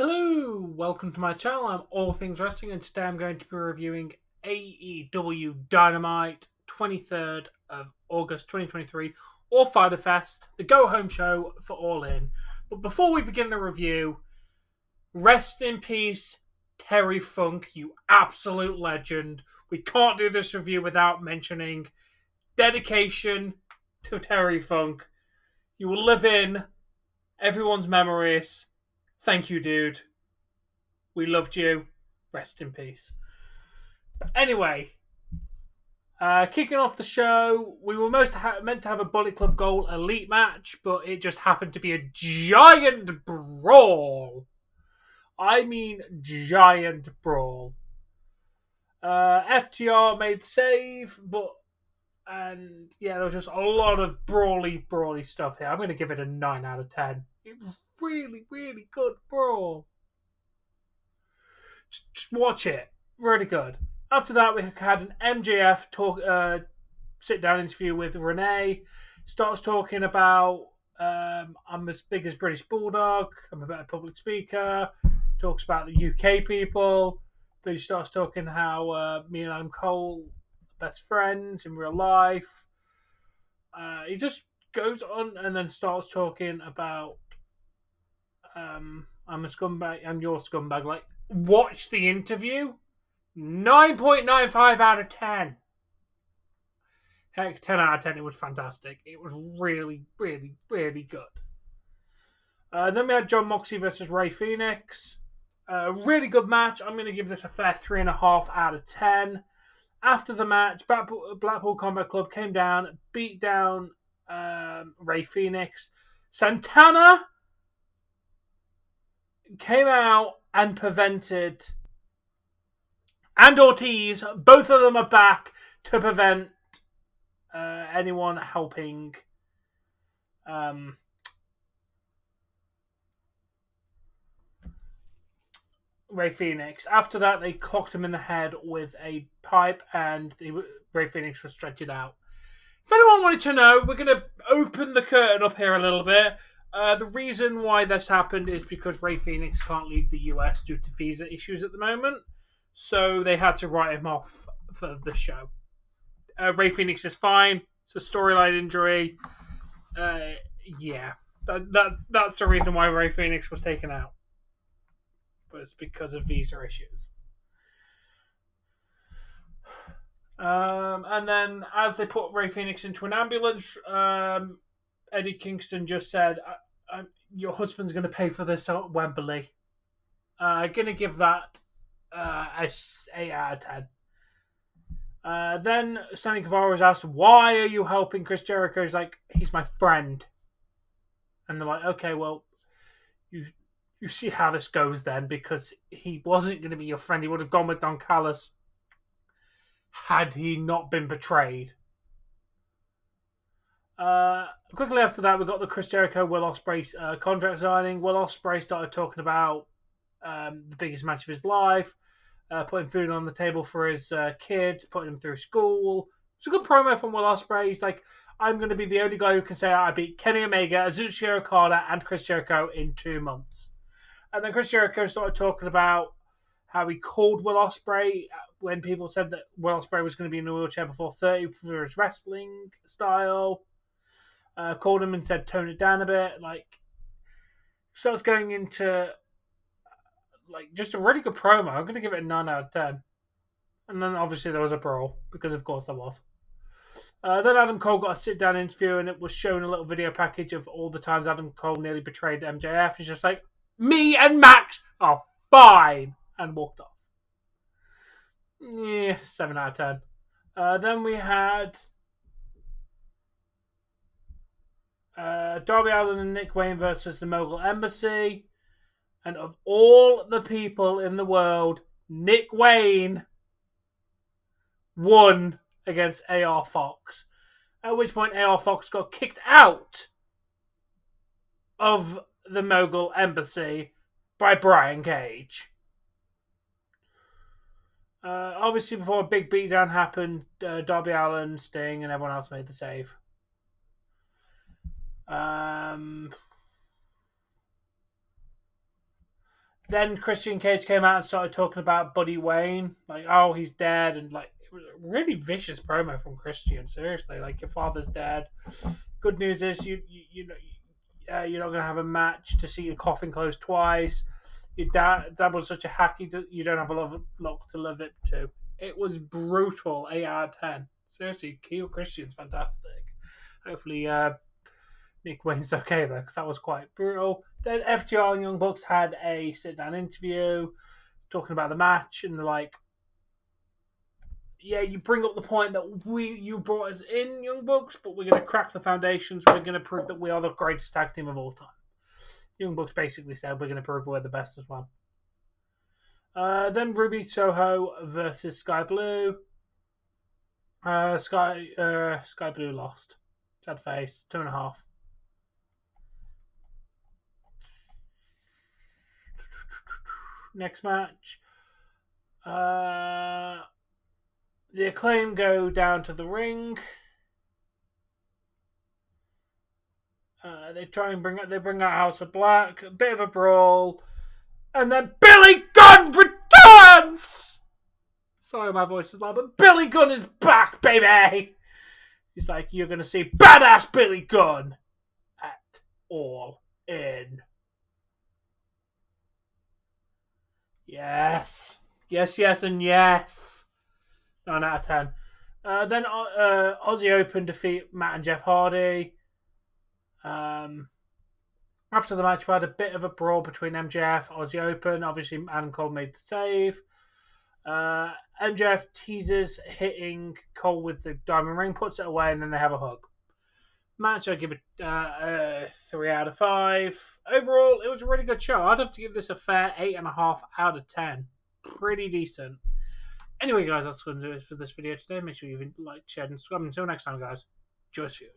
Hello, welcome to my channel. I'm All Things Wrestling, and today I'm going to be reviewing AEW Dynamite 23rd of August 2023, or Fighter Fest, the go-home show for All In. But before we begin the review, rest in peace, Terry Funk, you absolute legend. We can't do this review without mentioning dedication to Terry Funk. You will live in everyone's memories. Thank you, dude. We loved you. Rest in peace. But anyway, kicking off the show, we were meant to have a Bullet Club Gold Elite match, but it just happened to be a giant brawl. I mean, giant brawl. FTR made the save, and there was just a lot of brawly stuff here. I'm going to give it a 9 out of 10. It was really, really good brawl. Just watch it. Really good. After that, we had an MJF sit-down interview with Renee. Starts talking about, I'm as big as British Bulldog. I'm a better public speaker. Talks about the UK people. Then he starts talking how me and Adam Cole are best friends in real life. He just goes on and then starts talking about, I'm a scumbag, I'm your scumbag. Like, watch the interview. 9.95 out of 10. Heck, 10 out of 10. It was fantastic. It was really, really, really good. Then we had John Moxley versus Ray Phoenix. Really good match. I'm going to give this a fair 3.5 out of 10. After the match, Blackpool Combat Club came down, beat down Ray Phoenix. Santana came out and prevented, and Ortiz, both of them are back to prevent anyone helping Ray Phoenix. After that, they clocked him in the head with a pipe, and Ray Phoenix was stretched out. If anyone wanted to know, we're going to open the curtain up here a little bit. The reason why this happened is because Ray Phoenix can't leave the US due to visa issues at the moment. So they had to write him off for the show. Ray Phoenix is fine. It's a storyline injury. That's the reason why Ray Phoenix was taken out. But it's because of visa issues. And then as they put Ray Phoenix into an ambulance, Eddie Kingston just said, your husband's going to pay for this at Wembley. Going to give that a 8 out of 10. Then Sammy Guevara was asked, why are you helping Chris Jericho? He's like, he's my friend. And they're like, okay, well, you see how this goes then, because he wasn't going to be your friend. He would have gone with Don Callis had he not been betrayed. Quickly after that, we got the Chris Jericho Will Ospreay contract signing. Will Ospreay started talking about the biggest match of his life, putting food on the table for his kid, putting him through school. It's a good promo from Will Ospreay. He's like, I'm going to be the only guy who can say I beat Kenny Omega, Azuchika Okada, and Chris Jericho in 2 months. And then Chris Jericho started talking about how he called Will Ospreay when people said that Will Ospreay was going to be in a wheelchair before 30 for his wrestling style. Called him and said, tone it down a bit. Like, starts going into just a really good promo. I'm going to give it a 9 out of 10. And then obviously there was a brawl, because of course there was. Then Adam Cole got a sit-down interview, and it was shown a little video package of all the times Adam Cole nearly betrayed MJF. He's just like, me and Max are fine, and walked off. 7 out of 10. Then we had Darby Allin and Nick Wayne versus the Mogul Embassy. And of all the people in the world, Nick Wayne won against AR Fox. At which point AR Fox got kicked out of the Mogul Embassy by Brian Cage. Obviously, before a big beatdown happened, Darby Allin, Sting, and everyone else made the save. Then Christian Cage came out and started talking about Buddy Wayne, like, oh, he's dead, and like it was a really vicious promo from Christian. Seriously, like, your father's dead. Good news is you're not gonna have a match to see your coffin close twice. Your dad was such a hack, you don't have a lot to live it to. It was brutal. 8 out of 10. Seriously, Keel Christian's fantastic. Hopefully, Nick Wayne's okay though, because that was quite brutal. Then FTR and Young Bucks had a sit-down interview talking about the match, and they're like, yeah, you bring up the point that you brought us in, Young Bucks, but we're going to crack the foundations. We're going to prove that we are the greatest tag team of all time. Young Bucks basically said we're going to prove we're the best as well. Then Ruby Soho versus Sky Blue. Sky Blue lost. Sad face. 2.5. Next match. The Acclaim go down to the ring. They bring out House of Black. A bit of a brawl. And then Billy Gunn returns! Sorry, my voice is loud, but Billy Gunn is back, baby! He's like, you're going to see badass Billy Gunn at All In. Yes. Yes, and yes. 9 out of 10. Then Aussie Open defeat Matt and Jeff Hardy. After the match, we had a bit of a brawl between MJF, Aussie Open. Obviously, Adam Cole made the save. MJF teases hitting Cole with the diamond ring, puts it away, and then they have a hug. Match, I give it 3 out of 5. Overall, it was a really good show. I'd have to give this a fair 8.5 out of 10. Pretty decent. Anyway, guys, that's going to do it for this video today. Make sure you like, share, and subscribe. Until next time, guys. Joyous viewing.